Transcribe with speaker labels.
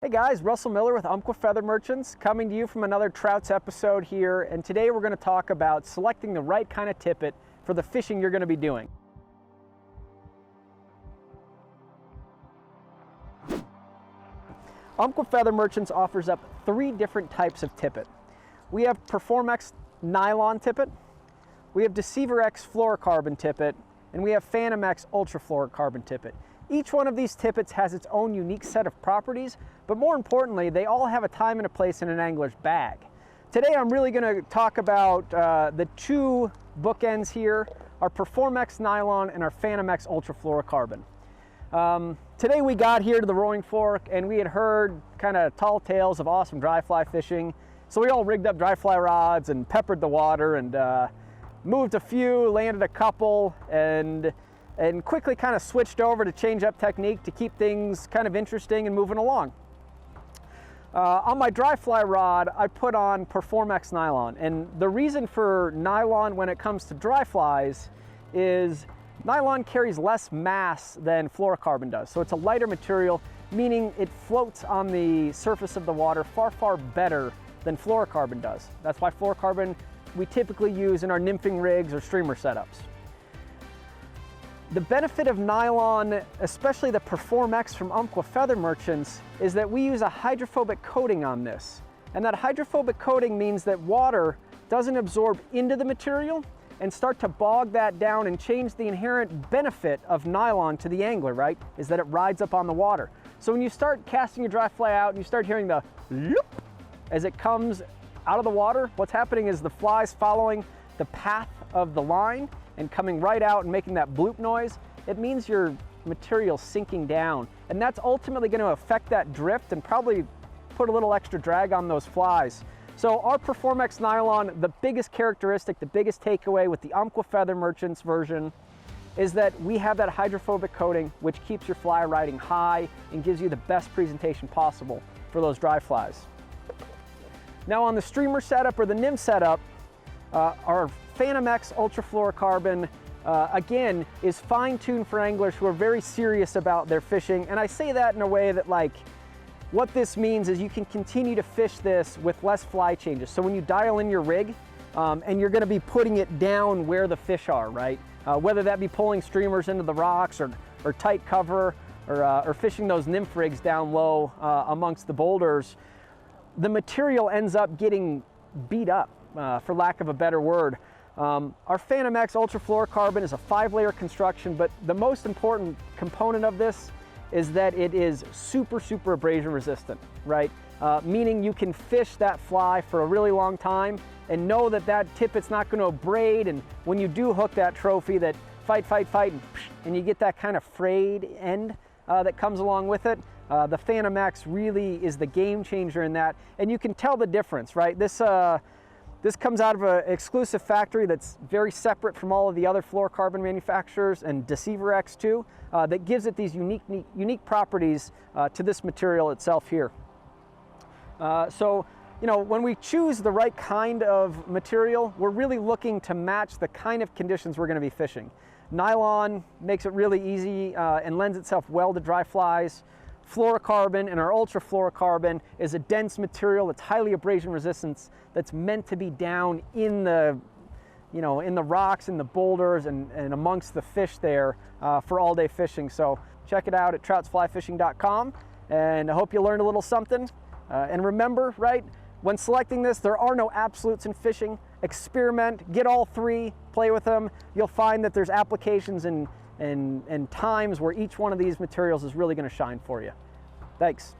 Speaker 1: Hey guys, Russell Miller with Umpqua Feather Merchants coming to you from another Trouts episode here, and today we're going to talk about selecting the right kind of tippet for the fishing you're going to be doing. Umpqua Feather Merchants offers up 3 different types of tippet. We have Perform X Nylon tippet, we have Deceiver X fluorocarbon tippet, and we have Phantom X ultra fluorocarbon tippet. Each one of these tippets has its own unique set of properties, but more importantly, they all have a time and a place in an angler's bag. Today I'm really going to talk about the 2 bookends here, our Perform X Nylon and our Phantom X ultra fluorocarbon. Today we got here to the Roaring Fork and we had heard kind of tall tales of awesome dry fly fishing, so we all rigged up dry fly rods and peppered the water and moved a few, landed a couple, and quickly kind of switched over to change up technique to keep things kind of interesting and moving along. On my dry fly rod, I put on Perform X Nylon, and the reason for nylon when it comes to dry flies is nylon carries less mass than fluorocarbon does. So it's a lighter material, meaning it floats on the surface of the water far better than fluorocarbon does. That's why fluorocarbon we typically use in our nymphing rigs or streamer setups. The benefit of nylon, especially the Perform X from Umpqua Feather Merchants, is that we use a hydrophobic coating on this. And that hydrophobic coating means that water doesn't absorb into the material and start to bog that down and change the inherent benefit of nylon to the angler, right? Is that it rides up on the water. So when you start casting your dry fly out and you start hearing the loop as it comes out of the water, what's happening is the fly's following the path of the line and coming right out and making that bloop noise. It means your material's sinking down, and that's ultimately going to affect that drift and probably put a little extra drag on those flies. So our Perform X Nylon, the biggest characteristic, the biggest takeaway with the Umpqua Feather Merchants version is that we have that hydrophobic coating which keeps your fly riding high and gives you the best presentation possible for those dry flies. Now on the streamer setup or the nymph setup, our Phantom X ultra fluorocarbon again is fine-tuned for anglers who are very serious about their fishing, and I say that in a way that, like, what this means is you can continue to fish this with less fly changes. So when you dial in your rig and you're going to be putting it down where the fish are, right? Whether that be pulling streamers into the rocks or tight cover or fishing those nymph rigs down low amongst the boulders, the material ends up getting beat up, for lack of a better word. Our Phantom X ultra fluorocarbon is a 5-layer construction, but the most important component of this is that it is super abrasion resistant, right? Meaning you can fish that fly for a really long time and know that that tippet's not going to abrade, and when you do hook that trophy, that fight and you get that kind of frayed end that comes along with it. The Phantom X really is the game changer in that, and you can tell the difference, right? This comes out of an exclusive factory that's very separate from all of the other fluorocarbon manufacturers, and Deceiver X too, that gives it these unique properties to this material itself here. So, you know, when we choose the right kind of material, we're really looking to match the kind of conditions we're going to be fishing. Nylon makes it really easy and lends itself well to dry flies. Fluorocarbon and our ultra fluorocarbon is a dense material that's highly abrasion resistant, that's meant to be down in the, you know, in the rocks, in the boulders, and amongst the fish there for all day fishing. So check it out at troutsflyfishing.com, and I hope you learned a little something. And remember, right, when selecting this, there are no absolutes in fishing. Experiment, get all 3, play with them. You'll find that there's applications and times where each one of these materials is really going to shine for you. Thanks.